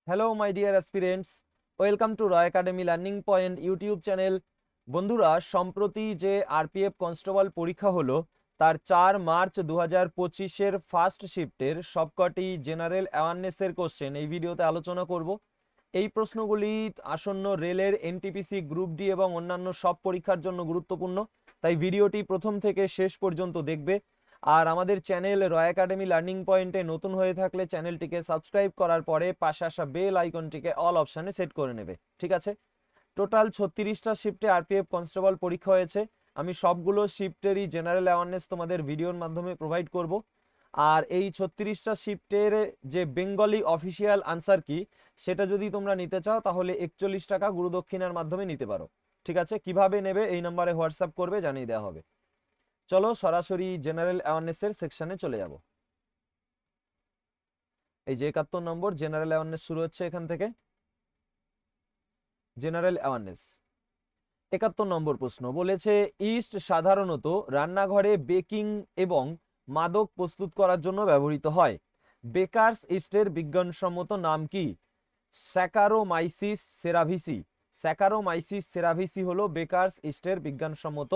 Hello my dear aspirants, welcome to Roy academy learning point YouTube channel. বন্ধুরা, সম্প্রতি যে RPF constable পরীক্ষা হলো তার 4 মার্চ 2025-এর ফার্স্ট শিফটের সবকটি জেনারেল অ্যাওয়ারনেসের কোশ্চেন এই ভিডিওতে আলোচনা করব। এই প্রশ্নগুলি আসন্ন রেলের, এনটিপিসি, গ্রুপ ডি এবং অন্যান্য সব পরীক্ষার জন্য গুরুত্বপূর্ণ, তাই ভিডিওটি প্রথম থেকে শেষ পর্যন্ত দেখবে। আর আমাদের চ্যানেল রয় একাডেমি লার্নিং পয়েন্টে নতুন হয়ে থাকলে চ্যানেলটিকে সাবস্ক্রাইব করার পরে পাশে আসা বেল আইকনটিকে অল অপশানে সেট করে নেবে, ঠিক আছে? টোটাল 36টা শিফটে আরপিএফ কনস্টেবল পরীক্ষা হয়েছে। আমি সবগুলো শিফটেরই জেনারেল অ্যাওয়ারনেস তোমাদের ভিডিওর মাধ্যমে প্রোভাইড করব। আর এই 36টা শিফটের যে বেঙ্গলি অফিসিয়াল আনসার কি সেটা যদি তোমরা নিতে চাও তাহলে 41 টাকা গুরুদক্ষিণার মাধ্যমে নিতে পারো, ঠিক আছে? কিভাবে নেবে এই নাম্বারে হোয়াটসঅ্যাপ করবে, জানিয়ে দেওয়া হবে। চলো সরাসরি জেনারেল অ্যাওয়ারনেসের সেকশনে চলে যাব। এই যে 71 নম্বর জেনারেল অ্যাওয়ারনেস শুরু হচ্ছে এখান থেকে। জেনারেল অ্যাওয়ারনেস 71 নম্বর প্রশ্ন বলেছে, ইস্ট সাধারণত রান্নাঘরে বেকিং এবং মাদক প্রস্তুত করার জন্য ব্যবহৃত হয়। বেকারস ইস্টের বিজ্ঞানসম্মত নাম কি? স্যাকারোমাইসিস সেরাভিসি। স্যাকারোমাইসিস সেরাভিসি হলো বেকারস ইস্টের বিজ্ঞানসম্মত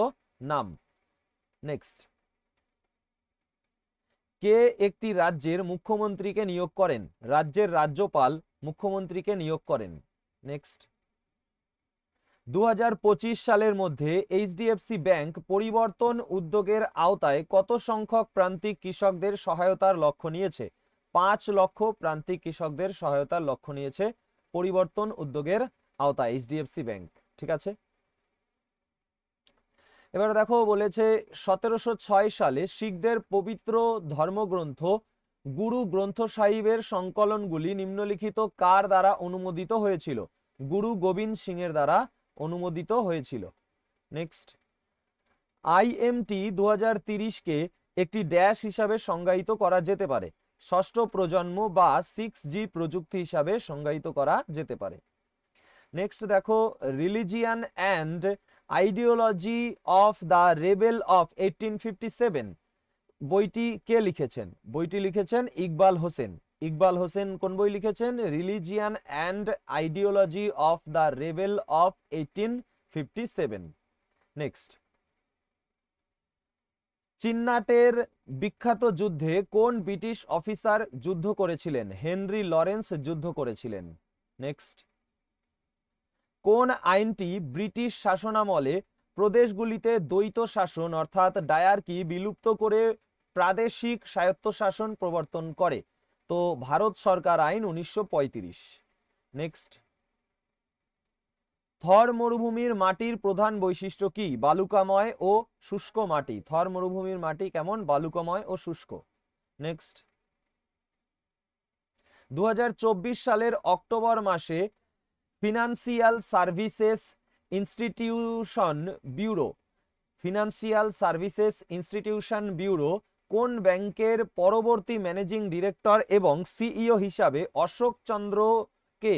নাম। নেক্সট, কে একটি রাজ্যের মুখ্যমন্ত্রীকে নিয়োগ করেন? রাজ্যের রাজ্যপাল মুখ্যমন্ত্রীকে নিয়োগ করেন। নেক্সট, 2025 সালের মধ্যে এইচডিএফসি ব্যাংক পরিবর্তন উদ্যোগের আওতায় কত সংখ্যক প্রান্তিক কৃষকদের সহায়তার লক্ষ্য নিয়েছে? 5 লক্ষ প্রান্তিক কৃষকদের সহায়তার লক্ষ্য নিয়েছে পরিবর্তন উদ্যোগের আওতায় এইচডিএফসি ব্যাংক, ঠিক আছে? এবার দেখো, বলেছে 1706 সালে শিখদের পবিত্র ধর্মগ্রন্থ গুরু গ্রন্থ সাহিবের সংকলনগুলি নিম্নলিখিত কার দ্বারা অনুমোদিত হয়েছিল? গুরু গোবিন্দ সিং এর দ্বারা অনুমোদিত হয়েছিল। নেক্সট, আইএমটি 2030-কে একটি ড্যাশ হিসাবে সংজ্ঞায়িত করা যেতে পারে? ষষ্ঠ প্রজন্ম বা 6G প্রযুক্তি হিসাবে সংজ্ঞায়িত করা যেতে পারে। নেক্সট দেখো, religion and ideology of the rebel of 1857 বইটি কে লিখেছেন? বইটি লিখেছেন ইকবাল হোসেন। ইকবাল হোসেন কোন বই লিখেছেন? Religion and ideology of the rebel of 1857। Next, চিন্নাটের বিখ্যাত যুদ্ধে কোন ব্রিটিশ অফিসার যুদ্ধ করেছিলেন? হেনরি লরেন্স যুদ্ধ করেছিলেন। নেক্সট, কোন আইনটি ব্রিটিশ শাসনামলে প্রদেশগুলিতে দ্বৈত শাসন অর্থাৎ ডায়ার্কি বিলুপ্ত করে প্রাদেশিক স্বায়ত্তশাসন প্রবর্তন করে? তো ভারত সরকার আইন 1935। নেক্সট, থর মরুভূমির মাটির প্রধান বৈশিষ্ট্য কি? বালুকাময় ও শুষ্ক মাটি। থর মরুভূমির মাটি কেমন? বালুকাময় ও শুষ্ক। নেক্সট, 2024 সালের অক্টোবর মাসে financial services institution bureau financial services institution bureau কোন ব্যাংকের পরবর্তী ম্যানেজিং ডিরেক্টর এবং সিইও হিসাবে অশোক চন্দ্রকে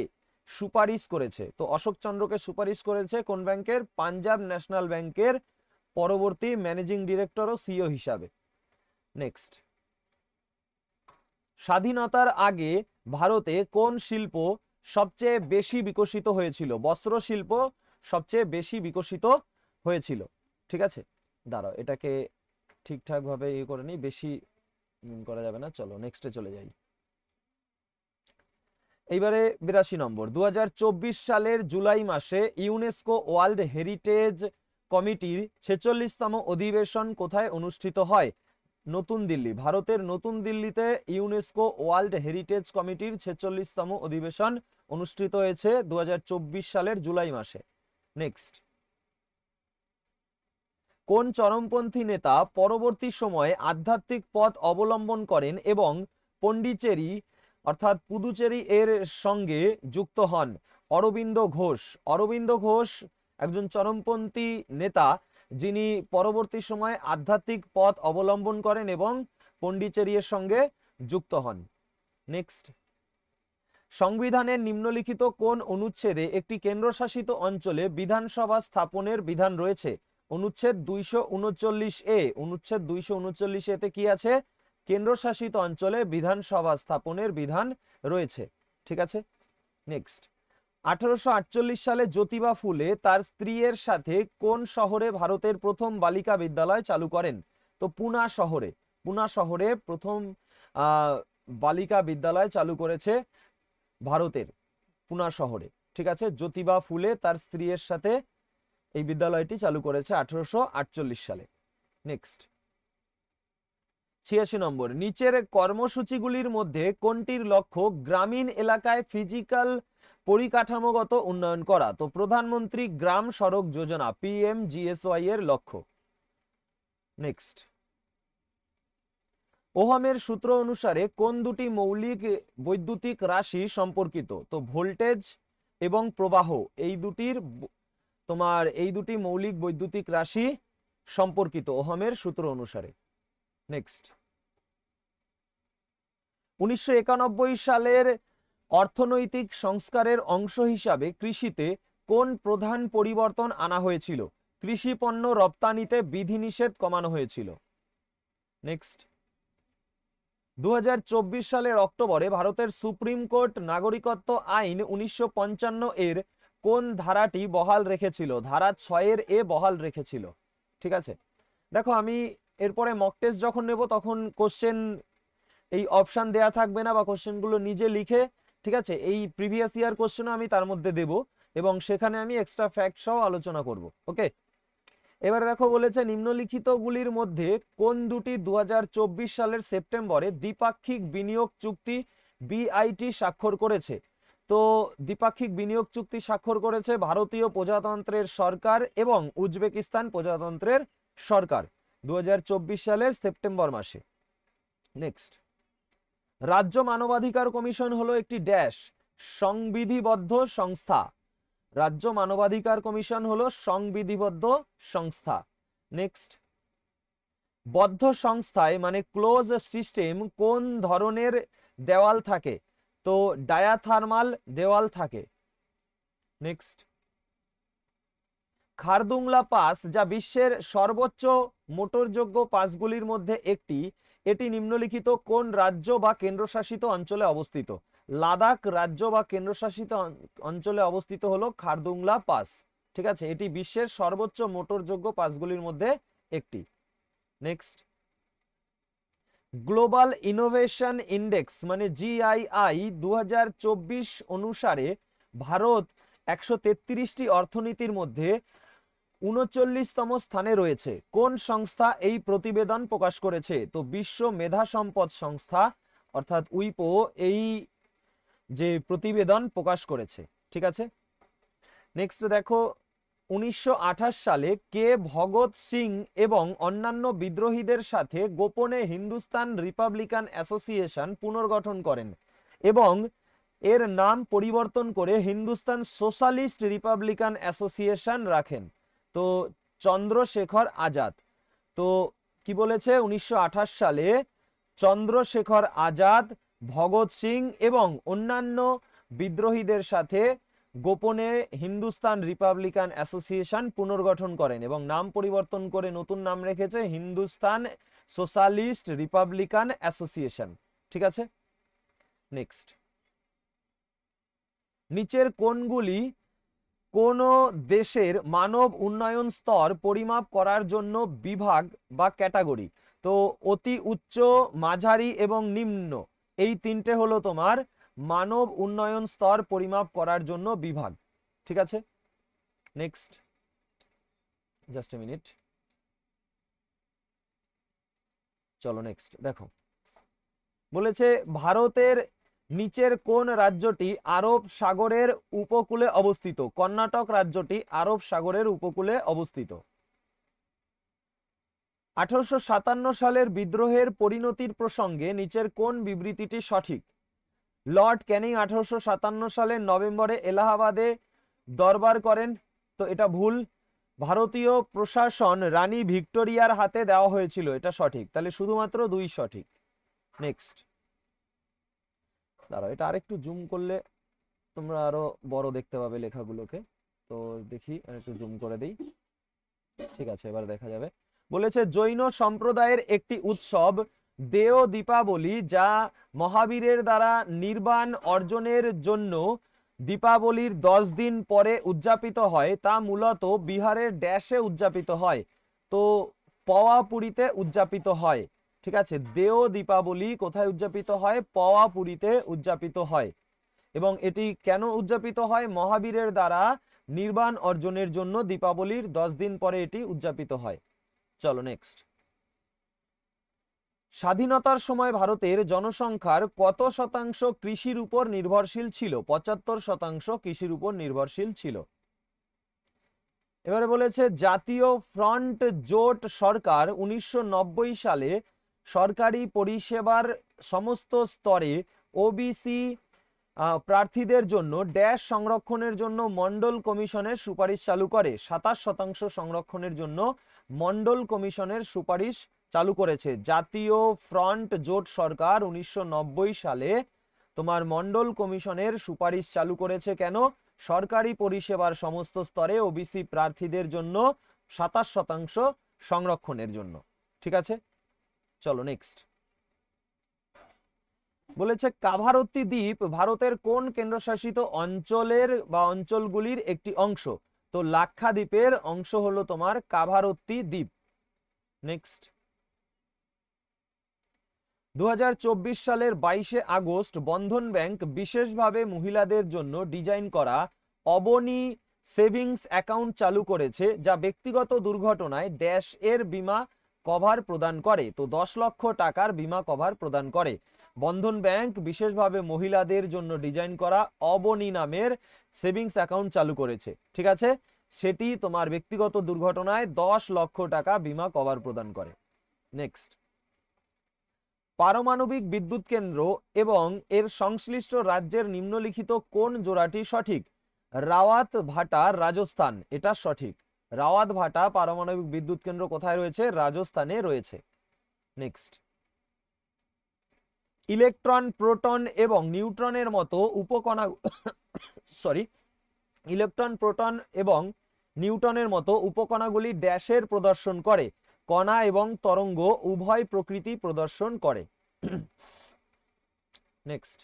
সুপারিশ করেছে? তো অশোক চন্দ্রকে সুপারিশ করেছে কোন ব্যাংকের? পাঞ্জাব ন্যাশনাল ব্যাংকের পরবর্তী ম্যানেজিং ডিরেক্টর ও সিইও হিসাবে। নেক্সট, স্বাধীনতার আগে ভারতে কোন শিল্প সবচেয়ে বেশি বিকশিত হয়েছিল? বস্ত্র শিল্প সবচেয়ে বেশি বিকশিত হয়েছিল, ঠিক আছে? দাঁড়াও, এটাকে ঠিকঠাক ভাবে ইয়ে করে নিই, বেশি করা যাবে না। চলো নেক্সটে চলে যাই। এইবারে 82 নম্বর, 2024 সালের জুলাই মাসে ইউনেস্কো ওয়ার্ল্ড হেরিটেজ কমিটির 46তম অধিবেশন কোথায় অনুষ্ঠিত হয়? নতুন দিল্লি। ভারতের নতুন দিল্লিতে ইউনেস্কো ওয়ার্ল্ড হেরিটেজ কমিটির 46তম অধিবেশন অনুষ্ঠিত হয়েছে 2024 সালের জুলাই মাসে। নেক্সট, কোন চরমপন্থী নেতা পরবর্তী সময়ে আধ্যাত্মিক পথ অবলম্বন করেন এবং পন্ডিচেরি অর্থাৎ পুদুচেরি এর সঙ্গে যুক্ত হন? অরবিন্দ ঘোষ। অরবিন্দ ঘোষ একজন চরমপন্থী নেতা যিনি পরবর্তী সময়ে আধ্যাত্মিক পথ অবলম্বন করেন এবং পন্ডিচেরি এর সঙ্গে যুক্ত হন। নেক্সট, সংবিধানের নিম্নলিখিত কোন অনুচ্ছেদে একটি কেন্দ্রশাসিত অঞ্চলে বিধানসভা স্থাপনের বিধান রয়েছে? অনুচ্ছেদ 239A। অনুচ্ছেদ 239 এতে কি আছে? কেন্দ্রশাসিত অঞ্চলে বিধানসভা স্থাপনের বিধান রয়েছে, ঠিক আছে? নেক্সট, 1848 সালে জ্যোতিবা ফুলে তার স্ত্রীর সাথে কোন শহরে ভারতের প্রথম বালিকা বিদ্যালয় চালু করেন? তো পুনা শহরে, পুনা শহরে প্রথম বালিকা বিদ্যালয় চালু করেছে ভারতের পুনা শহরে। ঠিক আছে, জ্যোতিবা ফুলে তার স্ত্রীর সাথে এই বিদ্যালয়টি চালু করেছে 1848 সালে। নেক্সট, 86 নম্বর, নিচের কর্মসূচিগুলির মধ্যে কোনটির লক্ষ্য গ্রামীণ এলাকায় ফিজিক্যাল পরিকাঠামোগত উন্নয়ন করা? তো প্রধানমন্ত্রী গ্রাম সড়ক যোজনা PMGSY এর লক্ষ্য। নেক্সট, ওহমের সূত্র অনুসারে কোন দুটি মৌলিক বৈদ্যুতিক রাশি সম্পর্কিত? তো ভোল্টেজ এবং প্রবাহ, এই দুটি মৌলিক বৈদ্যুতিক রাশি সম্পর্কিত ওহমের সূত্র অনুসারে। নেক্সট, 1991 সালের অর্থনৈতিক সংস্কারের অংশ হিসাবে কৃষিতে কোন প্রধান পরিবর্তন আনা হয়েছিল? কৃষি পণ্য রপ্তানিতে বিধিনিষেধ কমানো হয়েছিল। নেক্সট, 2024 সালের অক্টোবরে ভারতের সুপ্রিম কোর্ট নাগরিকত্ব আইন 1955 এর কোন ধারাটি বহাল রেখেছিল? ধারা 6 এর এ বহাল রেখেছিল। ঠিক আছে, দেখো আমি এরপরে মক টেস্ট যখন নেব তখন কোশ্চেন এই অপশান দেয়া থাকবে না, বা কোশ্চেনগুলো নিজে লিখে, ঠিক আছে, এই প্রিভিয়াস ইয়ার কোশ্চেনও আমি তার মধ্যে দেব এবং সেখানে আমি এক্সট্রা ফ্যাক্ট সহ আলোচনা করব। ওকে, এবার দেখো বলেছে নিম্নলিখিতগুলির মধ্যে কোন দুটি 2024 সালের সেপ্টেম্বরে দ্বিপাক্ষিক বিনিয়োগ চুক্তি BIT স্বাক্ষর করেছে? তো দ্বিপাক্ষিক বিনিয়োগ চুক্তি স্বাক্ষর করেছে ভারতীয় প্রজাতন্ত্রের সরকার এবং উজবেকিস্তান প্রজাতন্ত্রের সরকার 2024 সালের সেপ্টেম্বর মাসে। নেক্সট, রাজ্য মানবাধিকার কমিশন হলো একটি ড্যাশ সংবিধিবদ্ধ সংস্থা। রাজ্য মানবাধিকার কমিশন হলো সংবিধিবদ্ধ সংস্থা। নেক্সট, বদ্ধ সংস্থায় মানে ক্লোজ সিস্টেম কোন ধরনের দেওয়াল থাকে? তো ডায়াথার্মাল দেওয়াল থাকে। নেক্সট, খারদুংলা পাস যা বিশ্বের সর্বোচ্চ মোটরযোগ্য পাসগুলির মধ্যে একটি, এটি নিম্নলিখিত কোন রাজ্য বা কেন্দ্রশাসিত অঞ্চলে অবস্থিত? লাদাখ রাজ্য বা কেন্দ্রশাসিত অঞ্চলে অবস্থিত হলো খারদুংলা পাস। ঠিক আছে, এটি বিশ্বের সর্বোচ্চ মোটরযোগ্য পাসগুলির মধ্যে একটি। নেক্সট, গ্লোবাল ইনোভেশন ইন্ডেক্স মানে GII 2024 অনুসারে ভারত 133টি অর্থনীতির মধ্যে 39তম স্থানে রয়েছে। কোন সংস্থা এই প্রতিবেদন প্রকাশ করেছে? তো বিশ্ব মেধা সম্পদ সংস্থা অর্থাৎ উইপো এই যে প্রতিবেদন প্রকাশ করেছে। ঠিক আছে, নেক্সট দেখো 1928 সালে কে ভগৎ সিং এবং অন্যান্য বিদ্রোহীদের সাথে গোপনে হিন্দুস্তান রিপাবলিকান অ্যাসোসিয়েশন পুনর্গঠন করেন এবং এর নাম পরিবর্তন করে হিন্দুস্তান সোশ্যালিস্ট রিপাবলিকান অ্যাসোসিয়েশন রাখেন? তো চন্দ্রশেখর আজাদ। তো কি বলেছে 1928 সালে চন্দ্রশেখর আজাদ, ভগৎ সিং এবং অন্যান্য বিদ্রোহীদের সাথে গোপনে হিন্দুস্তান রিপাবলিকান অ্যাসোসিয়েশন পুনর্গঠন করেন এবং নাম পরিবর্তন করে নতুন নাম রেখেছে হিন্দুস্তান সোশ্যালিস্ট রিপাবলিকান অ্যাসোসিয়েশন। ঠিক আছে, নেক্সট, নিচের কোনগুলি কোন দেশের মানব উন্নয়ন স্তর পরিমাপ করার জন্য বিভাগ বা ক্যাটাগরি? তো অতি উচ্চ, মাঝারি এবং নিম্ন, এই তিনটে হলো তোমার মানব উন্নয়ন স্তর পরিমাপ করার জন্য বিভাগ। ঠিক আছে, নেক্সট, জাস্ট এ মিনিট, চলো নেক্সট দেখো বলেছে ভারতের নিচের কোন রাজ্যটি আরব সাগরের উপকূলে অবস্থিত? কর্ণাটক রাজ্যটি আরব সাগরের উপকূলে অবস্থিত। 1857 সালের বিদ্রোহের পরিণতির প্রসঙ্গে নিচের কোন বিবৃতিটি সঠিক? লর্ড ক্যানিং 1857 সালের নভেম্বরে এলাহাবাদে দরবার করেন। তো এটা ভুল। ভারতীয় প্রশাসন রানী ভিক্টোরিয়ার হাতে দেওয়া হয়েছিল, এটা সঠিক। তাহলে শুধুমাত্র 2 সঠিক। নেক্সট, দাঁড়াও এটা আরেকটু জুম করলে তোমরা আরো বড় দেখতে পাবে লেখাগুলোকে। তো দেখি একটু জুম করে দিই। ঠিক আছে, এবার দেখা যাবে। বলেছে জৈন সম্প্রদায়ের একটি উৎসব দেও দীপাবলি, যা মহাবীরের দ্বারা নির্বাণ অর্জনের জন্য দীপাবলির 10 দিন পরে উদযাপিত হয় তা মূলত বিহারের ড্যাশে উদযাপিত হয়। তো পওয়াপুরীতে উদযাপিত হয়। ঠিক আছে, দেও দীপাবলি কোথায় উদযাপিত হয়? পওয়াপুরীতে উদযাপিত হয়। এবং এটি কেন উদযাপিত হয়? মহাবীরের দ্বারা নির্বাণ অর্জনের জন্য দীপাবলির 10 দিন পরে এটি উদযাপিত হয়। চলো নেক্সট। স্বাধীনতার সময় ভারতের জনসংখ্যার কত শতাংশ কৃষির উপর নির্ভরশীল ছিল? 75% কৃষির উপর নির্ভরশীল ছিল। এবারে বলেছে জাতীয় ফ্রন্ট জোট সরকার 1990 সালে সরকারি পরিষেবার সমস্ত স্তরে ওবিসি প্রার্থীদের জন্য ড্যাশ সংরক্ষণের জন্য মন্ডল কমিশনের সুপারিশ চালু করে। 27% সংরক্ষণের জন্য মন্ডল কমিশনের সুপারিশ চালু করেছে। জাতীয় ফ্রন্ট জোট সরকার 1990 সালে তোমার মন্ডল কমিশনের সুপারিশ চালু করেছে। কেন? সরকারি পরিষেবার সমস্ত স্তরে ওবিসি প্রার্থীদের জন্য 27% সংরক্ষণের জন্য। ঠিক আছে, চলো নেক্সট। বলেছে কাভারত্তি দ্বীপ ভারতের কোন কেন্দ্রশাসিত অঞ্চলের বা অঞ্চলগুলির একটি অংশ? তো লাক্ষাদ্বীপের অংশ হলো তোমার কাভারত্তি দ্বীপ। নেক্সট। 2024 সালের 22 আগস্ট বন্ধন ব্যাংক বিশেষভাবে মহিলাদের জন্য ডিজাইন করা অবনী সেভিংস অ্যাকাউন্ট চালু করেছে, যা ব্যক্তিগত দুর্ঘটনায় ড্যাশ এর বীমা কভার প্রদান করে। তো 10 লক্ষ টাকার বীমা কভার প্রদান করে। বন্ধন ব্যাংক বিশেষভাবে মহিলাদের জন্য ডিজাইন করা অবনী নামের সেভিংস অ্যাকাউন্ট চালু করেছে। ঠিক আছে, সেটি তোমার ব্যক্তিগত দুর্ঘটনায় 10 লক্ষ টাকা বীমা কভার প্রদান করে। নেক্সট। পারমাণবিক বিদ্যুৎ কেন্দ্র এবং এর সংশ্লিষ্ট রাজ্যের নিম্নলিখিত কোন জোড়াটি সঠিক? রাওয়াত ভাটা, রাজস্থান, এটা সঠিক। রাওয়াত ভাটা পারমাণবিক বিদ্যুৎ কেন্দ্র কোথায় রয়েছে? রাজস্থানে রয়েছে। নেক্সট। ইলেকট্রন, প্রোটন এবং নিউট্রনের মতো উপকণা ইলেকট্রন, প্রোটন এবং নিউটনের মতো উপকণাগুলি ড্যাশের প্রদর্শন করে। কণা এবং তরঙ্গ উভয় প্রকৃতি প্রদর্শন করে। নেক্সট।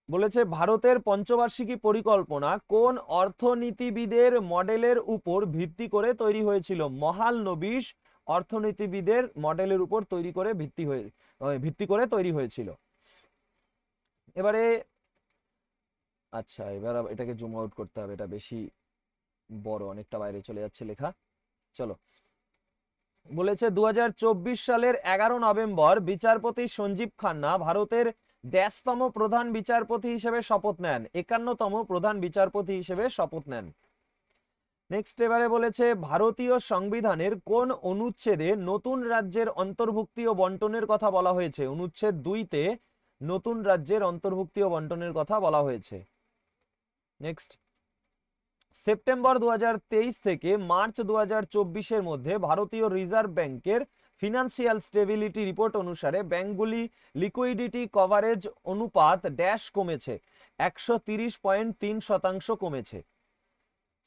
বলেছে ভারতের পঞ্চবার্ষিকী পরিকল্পনা কোন অর্থনীতিবিদের মডেলের উপর ভিত্তি করে তৈরি হয়েছিল? মহালনোবিস অর্থনীতিবিদের মডেলের উপর ভিত্তি করে তৈরি হয়েছিল। এবারে আচ্ছা, এবার এটাকে জুম আউট করতে হবে, এটা বেশি বড়, অনেকটা বাইরে চলে যাচ্ছে লেখা। চলো। বলেছে 2024 সালের 11 নভেম্বর বিচারপতি সঞ্জীব খান্না ভারতের ড্যাশতম প্রধান বিচারপতি হিসেবে শপথ নেন? 51তম প্রধান বিচারপতি হিসেবে শপথ নেন। নেক্সট। এবারে বলেছে ভারতীয় সংবিধানের কোন অনুচ্ছেদে নতুন রাজ্যের অন্তর্ভুক্তি ও বন্টনের কথা বলা হয়েছে? অনুচ্ছেদ 2-তে নতুন রাজ্যের অন্তর্ভুক্তি ও বন্টনের কথা বলা হয়েছে। নেক্সট। সেপ্টেম্বর 2023 থেকে মার্চ 2024 মধ্যে ভারতীয় রিজার্ভ ব্যাংকের ফিনান্সিয়াল স্টেবিলিটি রিপোর্ট অনুসারে ব্যাংকগুলি লিকুইডিটি কভারেজ অনুপাত ড্যাশ কমেছে, 130.3% কমেছে।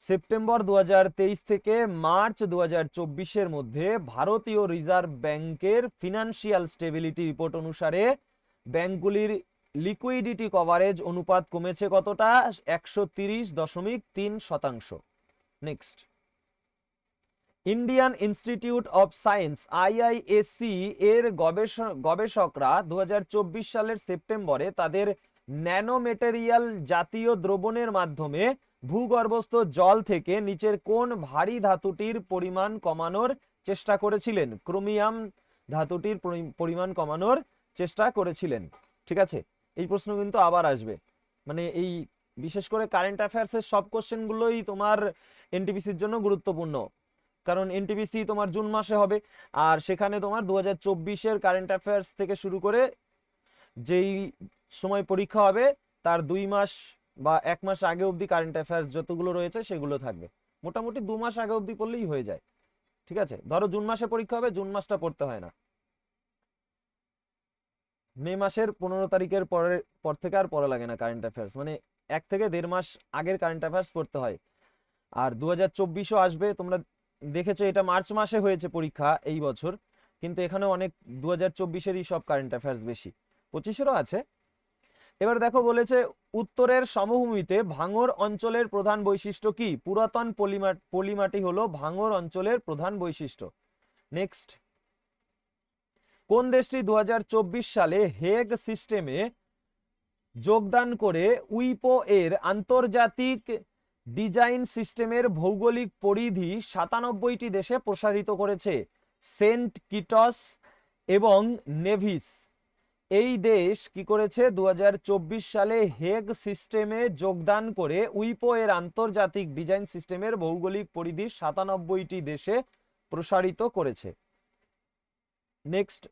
সেপ্টেম্বর 2023 থেকে মার্চ 2024 মধ্যে ভারতীয় রিজার্ভ ব্যাংকের ফিনান্সিয়াল স্টেবিলিটি রিপোর্ট অনুসারে ব্যাংকগুলির লিকুইডিটি কভারেজ অনুপাত কমেছে কতটা? 130.3%। Next. Indian institute of science IISc এর গবেষকরা 2024 সালের সেপ্টেম্বরে তাদের ন্যানোমেটেরিয়াল জাতীয় দ্রবণের মাধ্যমে ভূগর্ভস্থ জল থেকে নিচের কোন ভারী ধাতুটির পরিমাণ কমানোর চেষ্টা করেছিলেন? ক্রোমিয়াম ধাতুটির পরিমাণ কমানোর চেষ্টা করেছিলেন। ঠিক আছে, এই প্রশ্ন কিন্তু আবার আসবে, মানে এই বিশেষ করে কারেন্ট অ্যাফেয়ার্সের সব কোশ্চেনগুলোই তোমার এনটিপিসির জন্য গুরুত্বপূর্ণ, কারণ এনটিপিসি তোমার জুন মাসে হবে, আর সেখানে তোমার 2024-এর কারেন্ট অ্যাফেয়ার্স থেকে শুরু করে যেই সময় পরীক্ষা হবে তার 2 মাস বা 1 মাস আগে অবধি কারেন্ট অ্যাফেয়ার্স যতগুলো রয়েছে সেগুলো থাকবে। মোটামুটি 2 মাস আগে অবধি পড়লেই হয়ে যায়। ঠিক আছে, ধরো জুন মাসে পরীক্ষা হবে, জুন মাসটা পড়তে হয় না, মে মাসের 15 তারিখের পর থেকে আর পড়া লাগে না কারেন্ট অ্যাফেয়ার্স, মানে 1 থেকে 1.5 মাস আগের কারেন্ট অ্যাফেয়ার্স পড়তে হয়। আর 2024ও আসবে, তোমরা দেখেছো এটা মার্চ মাসে হয়েছে পরীক্ষা এই বছর, কিন্তু এখানে অনেক 2024-এরই সব কারেন্ট অ্যাফেয়ার্স বেশি, 25-এরও আছে। এবার দেখো বলেছে উত্তরের সমভূমিতে ভাঙর অঞ্চলের প্রধান বৈশিষ্ট্য কি? পুরাতন পলিমাটি হলো ভাঙর অঞ্চলের প্রধান বৈশিষ্ট্য। নেক্সট, কোন দেশটি 2024 সালে হেগ সিস্টেমে যোগদান করে উইপো এর আন্তর্জাতিক ডিজাইন সিস্টেমের ভৌগোলিক পরিধি 97টি দেশে প্রসারিত করেছে? সেন্ট কিটস এবং নেভিস এই দেশ কি করেছে? 2024 সালে হেগ সিস্টেমে যোগদান করে উইপো এর আন্তর্জাতিক ডিজাইন সিস্টেমের ভৌগোলিক পরিধি 97টি দেশে প্রসারিত করেছে। নেক্সট,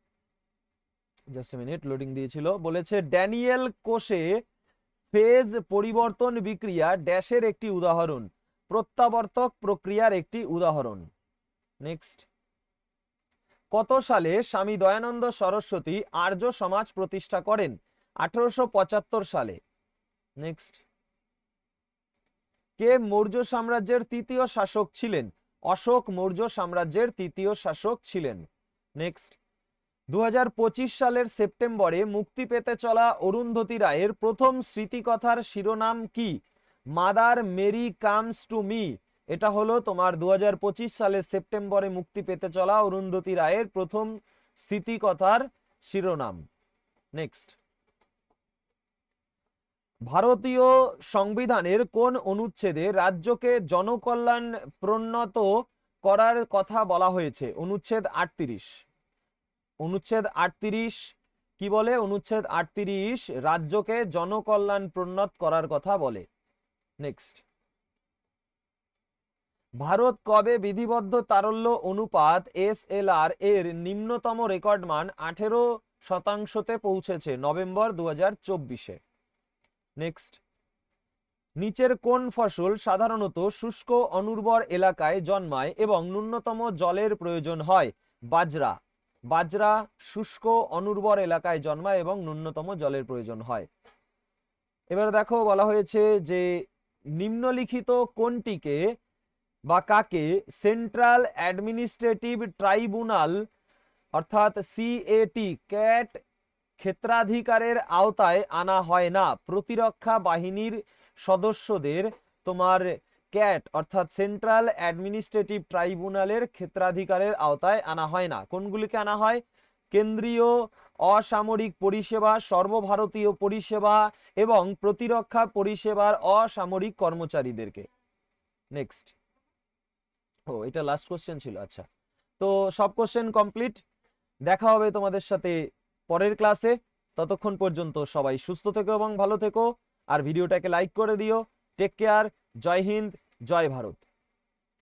জাস্ট মিনিট, লোডিং দিয়েছিল। বলেছে ড্যানিয়েল কোষে ফেজ পরিবর্তন বিক্রিয়া ড্যাশের একটি উদাহরণ, প্রত্যাবর্তক প্রক্রিয়ার একটি উদাহরণ। নেক্সট, কত সালে স্বামী দয়ানন্দ সরস্বতী আর্য সমাজ প্রতিষ্ঠা করেন? 1875 সালে। নেক্সট, কে মৌর্য সাম্রাজ্যের তৃতীয় শাসক ছিলেন? অশোক মৌর্য সাম্রাজ্যের তৃতীয় শাসক ছিলেন। নেক্সট, 2025 সালের সেপ্টেম্বরে মুক্তি পেতে চলা অরুন্ধতী রায়ের প্রথম স্মৃতিকথার শিরোনাম কি? Mother Mary comes to me. এটা হলো তোমার 2025 সালের সেপ্টেম্বরে মুক্তি পেতে চলা অরুন্ধতী রায়ের প্রথম স্মৃতিকথার শিরোনাম। নেক্সট, ভারতীয় সংবিধানের কোন অনুচ্ছেদে রাজ্যকে জনকল্যাণ প্রণোদিত করার কথা বলা হয়েছে? অনুচ্ছেদ 38। অনুচ্ছেদ 38 কি বলে? অনুচ্ছেদ 38 রাজ্যকে জনকল্যাণ প্রণোদিত করার কথা বলে। নেক্সট, ভারত কবে বিধিবদ্ধ তারল্য অনুপাত SLR এর নিম্নতম রেকর্ড মান 18%তে পৌঁছেছে? নভেম্বর 2024-এ। নেক্সট, নিচের কোন ফসল সাধারণত শুষ্ক অনুর্বর এলাকায় জন্মায় এবং ন্যূনতম জলের প্রয়োজন হয়? বাজরা। বাজরা শুষ্ক অনুর্বর এলাকায় জন্মায় এবং ন্যূনতম জলের প্রয়োজন হয়। এবার দেখো বলা হয়েছে যে নিম্নলিখিত কোনটিকে বা কাকে সেন্ট্রাল অ্যাডমিনিস্ট্রেটিভ ট্রাইব্যুনাল অর্থাৎ সিএটি ক্যাট ক্ষেত্রাধিকারের আওতায় আনা হয় না? প্রতিরক্ষা বাহিনীর সদস্যদের তোমার ক্যাট অর্থাৎ সেন্ট্রাল অ্যাডমিনিস্ট্রেটিভ ট্রাইব্যুনালের ক্ষেত্রাধিকারের আওতায় আনা হয় না। কোনগুলিকে আনা হয়? কেন্দ্রীয় অসামরিক পরিষেবা, সর্বভারতীয় পরিষেবা এবং প্রতিরক্ষা পরিষেবার অসামরিক কর্মচারীদেরকে। নেক্সট, এটা লাস্ট কোশ্চেন ছিল। আচ্ছা, তো সব কোশ্চেন কমপ্লিট। দেখা হবে তোমাদের সাথে পরের ক্লাসে। ততক্ষণ পর্যন্ত সবাই সুস্থ থেকো এবং ভালো থেকো, আর ভিডিওটাকে লাইক করে দিও। Take care. জয় হিন্দ, জয় ভারত।